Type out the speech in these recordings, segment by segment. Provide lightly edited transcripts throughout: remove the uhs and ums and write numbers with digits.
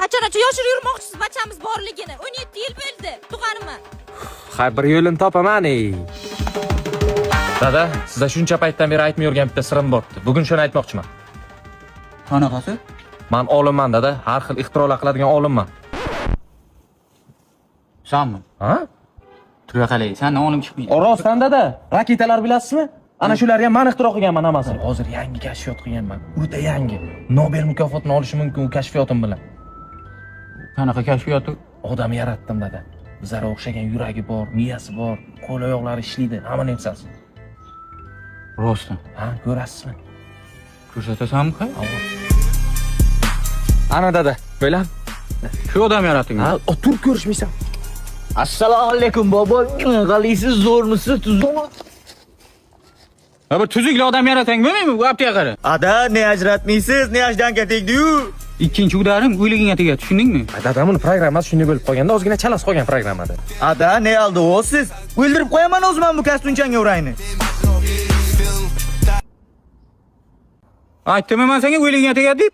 Qachongacha yoshirib yurmoqchisiz bachamiz borligini? 17 yil bo'ldi, tug'animi? Ha, bir yo'lini topaman. Dada, sizga shuncha paytdan beri aytmay yurgan bitta sirim bordi. Bugun shuni aytmoqchiman. Qanaqasi? Men olimman dada, har xil ixtirolar qiladigan olimman. Sanmi? Ha? Tura qalay, sen olim chiqmaydi. Rostdan dada, raketalar bilasizmi? Ana shularni ham men ixtiro qilganman hammasi. Hozir yangi kashfiyot qilganman. O'ta yangi. Nobel mukofotini olishi mumkin u kashfiyotim bilan. Qanaqa kashfiyot? Odam yaratdim dada. Bizlarga o'xshagan yuragi bor, miyasi bor, qo'l oyoqlari ishlaydi, hamma narsasi. Rostdan. Ha, ko'rasizmi? Ko'rsatasanmi qay? Ana dada, bo'lam. Shu odam yaratding. Ha, tur ko'rishmaysan. Assalomu alaykum bobo. Qalaysiz, zo'rmisiz, tuzukmi? Ha, bir tuzukli odam yaratang bo'lmaymi? Bu aptiga qara. Ada, ne ajratmaysiz, ne ajdanga tegdi-yu. Ikkinchi udarim o'yligingga tegadi, tushundingmi? Dada, buni programmasi shunday bo'lib qolganda, ozgina chalas qolgan programmada. Ada, ne aldingiz? O'ldirib qo'yaman o'zman bu kastunchanga urayni. Aytdim men senga o'yligingga tegadi deb.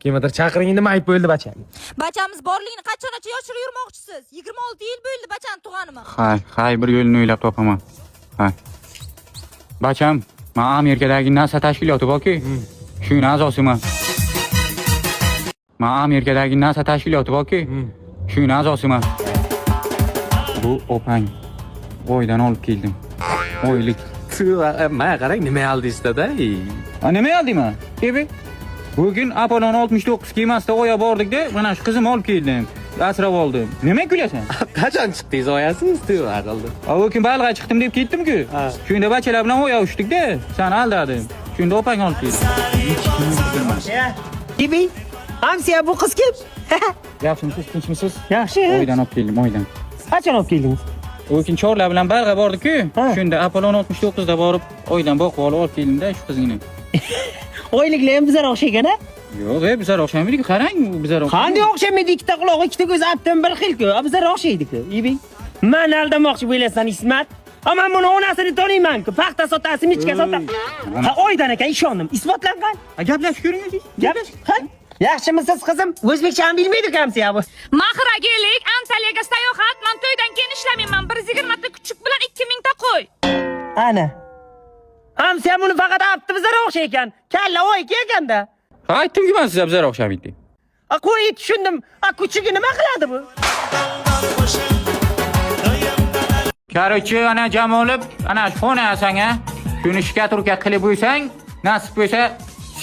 Kimdir chaqiring, nima ayb bo'ldi bacha? Bachamiz borligini qachongacha yoshirib yurmoqchisiz? 26 yil bo'ldi bachani tug'animi? Hay, bir yo'lini o'ylab topaman. Hay. Bacham, men Amerikadagi NASA tashkiloti borki, shuning a'zosiman. Men Amerikadagi NASA tashkiloti borki, shuning a'zosiman. Bu opang. Oydan olib keldim. Oylik. Men qarang, nima aldingizda-da? Nima aldingmi? Kebi? Bugün Apollon 69 kemasida oya bordik-da, mana shu qizim olib keldim. Asrab oldim. Nima kulasan? Qachon chiqdingiz oyasiz? Aqldi. O kun balig'a chiqdim deb ketdim-ku. Shunda bachalar bilan oya ushdik-da, seni aldadim. Shunda opang olib keldi. Gibi. Hamsiya bu qiz kim? Yaxshimisiz, tinchmisiz? Yaxshi. Oydan olib keldim, oydan. Qachon olib keldingiz? O kun chorlar bilan balig'a bordik-ku. Shunda Apollon 69 da borib, oydan boqib olib keldim-da shu qizgina. Oyliklar ham bizlar o'xshagan-a? Yo'q, bizlar o'xshamaydi-ku. Qarang, bizlar o'xshamaydi. Qanday o'xshamaydi? Ikkita quloq, ikkita ko'z apdan bir xil-ku. Bizlar o'xshaydi-ku. Ibi. Men aldamoqchi bo'lasan, Ismat. Ama buni onasini taniyman-ku. Paxta sotasi, michka sotasi. Ha, oydan ekan, ishondim. Isbotlangan. Gaplashib ko'ringiz. Gaplash. Ha? Yaxshimisiz qizim? O'zbekchani bilmaydi-ku hamsiya bu. Mahira kelik, Antaliyaga sayohat. Men to'ydan keyin ishlamayman. 120 ta kuchuk bilan 2000 ta qo'y. Ana. Hamsiya buni faqat apti bizlar o'xshaykan. Kalla oy kelganda. Aytdim-ku men sizga bizlar o'xshamaydi. Qo'y tushundim. Kuchugi nima qiladi bu? Короче, ana Jamolib, ana shuna sanga shuni shikaturka qilib qo'ysang, nasib bo'lsa,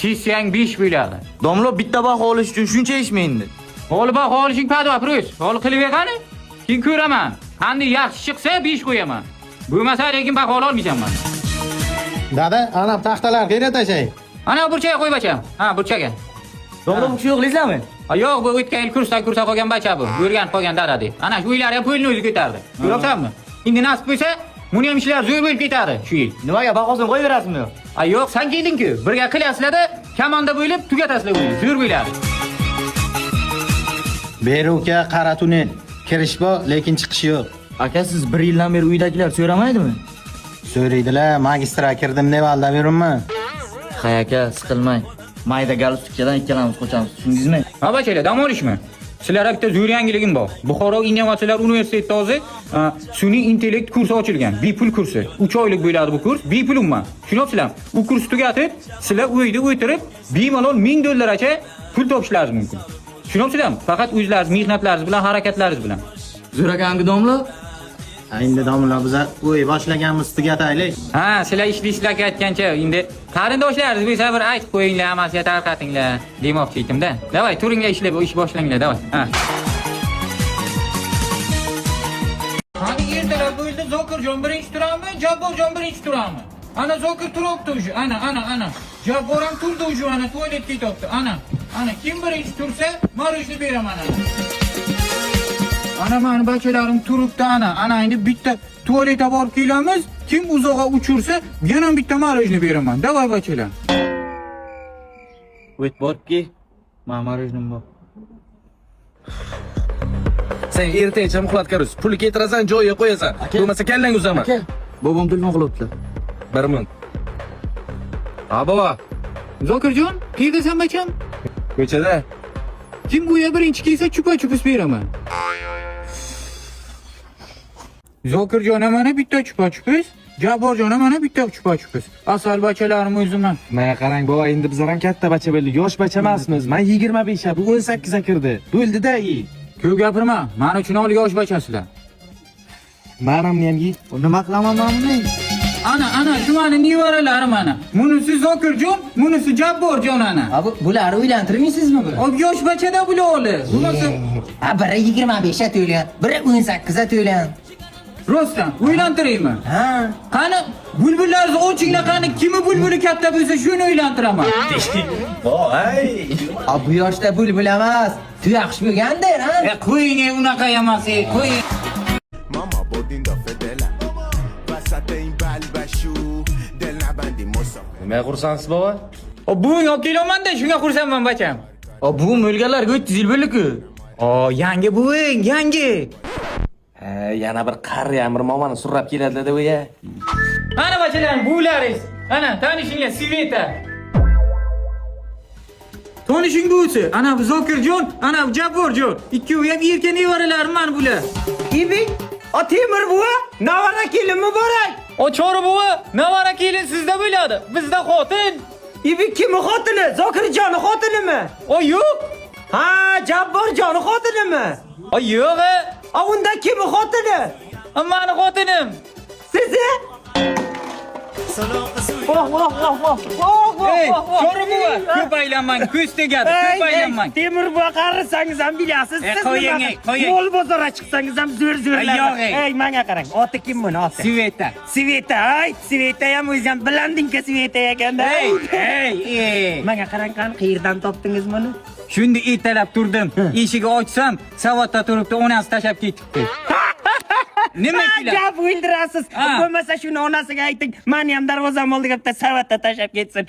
sessiyang 5 bo'ladi. Domlo bitta baho olish uchun shuncha ishmaydi. Holi baho olishing padva, pros. Holi qilib berqani? Keyin ko'raman. Qanday yaxshi chiqsa 5 qo'yaman. Bo'lmasa lekin baho olmayman men. Dada, ana taxtalar qayerga tashay? Ana burchaga qo'y bacham. Ha, burchaga. Domlo bu yo'qlaysizmi? Yo'q, bu o'tgan yil kursdan kursa qolgan bacha bu. O'rganib qolgan dada deb. Ana shu uylar ham pulni o'zi ko'tardi. Ko'ryapsanmi? Endi nasib bo'lsa, buni ham ishlar zo'r bo'lib ketadi shu yil. Nimaga bahosini qo'yaverasizmi? Yo'q, sen kelding-ku. Birga qilasizlar-da, komanda bo'lib tugatasizlar buni. Zo'r bo'ladi. Beruka qara tunnel. Kirish bor, lekin chiqish yo'q. Aka, siz 1 yildan beri uydagilar so'ramaydimi? So'raydilar, magistra kirdim deb aldab yuribman. Hay aka, siqilmang. Mayda galstukchadan ikkalamiz qochamiz, tushundingizmi? Ha bachalar, dam olishmi? Sizlarga bitta zo'r yangiligim bor. Buxoro Innovatsiyalar universitetida hozir sun'iy intellekt kursi ochilgan. Bepul kursi. 3 oylik bo'ladi bu kurs. Bepul umuman. Tushunyapsizlarmi? U kursni tugatib, sizlar uyda o'tirib, bemalol $1000gacha pul topishlaringiz mumkin. Tushunyapsizlarmi? Faqat o'zlaringiz mehnatlaringiz bilan, harakatlaringiz bilan. Zo'r akangi domlo. Endi domla biz o'y boshlaganmiz tugataylik. Ha, sizlar ishlaysizlar aytgancha, endi qarindoshlaringiz bo'lsa bir aytib qo'yinglar, hammasiga tarqatinglar demoqchi edim-da. Davay, turinglar ishlab, ish boshlanglar, davay. Ha. Qani ertalab bo'ldi, Zokirjon birinchi turami, Jabborjon birinchi turami? Ana Zokir turibdi o'sha, ana. Jabbor ham turdi o'sha, ana tualetga ketibdi. Ana kim birinchi tursa, marojni beraman ana. Ana meni bachalarim turibdi ana endi bitta tualetga borib kelamiz. Kim uzoqqa uchursa, yana bitta marojni beraman. Davay bachalar. O't borki, marojnim bor. Sen ertaga muxlat ko'rus. Pul ketirasan, joyiga qo'yasan. Bo'lmasa kallang uzaman. Aka, bobom telefon qilibdi. 1000. Ha baba. Zokirjon, qayerdasan bacham? Ko'chada. Kim bu ya birinchi kelsa chupa-chupus beraman. Zokirjon mana bitta chupa-chupus, Jabborjon mana bitta chupa-chupus. Asal bachalarim o'ziman. Mana qarang bova, endi bizlar ham katta bacha bo'ldik. Yosh bacha emasmiz. Men 25 ga, bu 18 ga kirdi. Bo'ldida, Ko'p gapirma. Men uchun ol yosh bachasizlar. Maramni ham yey. Nima qilaman men buni? Ana shu meni nevaralarim ana. Bunisi Zokirjon, bunisi Jabborjon ana. Bularni uylantirmaysizmi bu? Ob yosh bachada bular. Bunisi Biri 25 ga to'ylan, biri 18 ga to'ylan. Rostdan uylantiraymi? Ha. Qani bulbullarni ochingla qani kimi bulbuli katta bo'lsa shuni uylantiraman. Bu yoshda bulbul emas, tuyaqush bo'lganda, ha? Qo'ying unaqa emas, qo'ying. Mama bodin da fedela Pasate in balbashu Del nabandi mosa Nima qursansiz bova? Buving olib kelaman-da, shunga xursandman bacham. Buvim o'lganlarga 300 yil bo'ldi-ku. Yangi buving, yangi. Yana bir qari amir momani surrab keladi-da voya. Ana bachalarim, buvlaringiz. Ana tanishinglar Sveta. Tanishing buvisi. Ana bu Zokirjon, ana bu Jabborjon. Ikkovi ham erkin nevaralarim mana bular. İbi, o Temur buva, navara kelin mübarek. O Chori buvi, navara kelin sizda bo'ladi. Bizda xotin. İbi kimi xotini? Zokirjoni xotinimi? O yo'q. Ha, Jabborjoni xotinimi? O yo'q. Unda kimi xotini? Mani xotinim. Sizi? Ey, Chori buvi, ko'p aylanmang, ko'z tegadi, ko'p aylanmang. Temur buva qarisangiz ham bilasiz. Siz qo'ying, qo'ying. Mo'l bozorga chiqsangiz ham zo'r-zo'rlar. Yo'q, ey. Ey, menga qarang. Oti kim buni, oti? Sveta. Sveta, ay, Sveta ham o'zi ham bilandingki Sveta ekanda. Ey. Menga qarang, qani qayerdan topdingiz buni? Shunda ertalab turdim. Eshigi ochsam, savatda turibdi, onasi tashab ketibdi. Nima qilar? Gap o'ldirasiz. Bo'lmasa shuni onasiga ayting, meni ham darvozam oldiga bitta savatda tashab ketsin.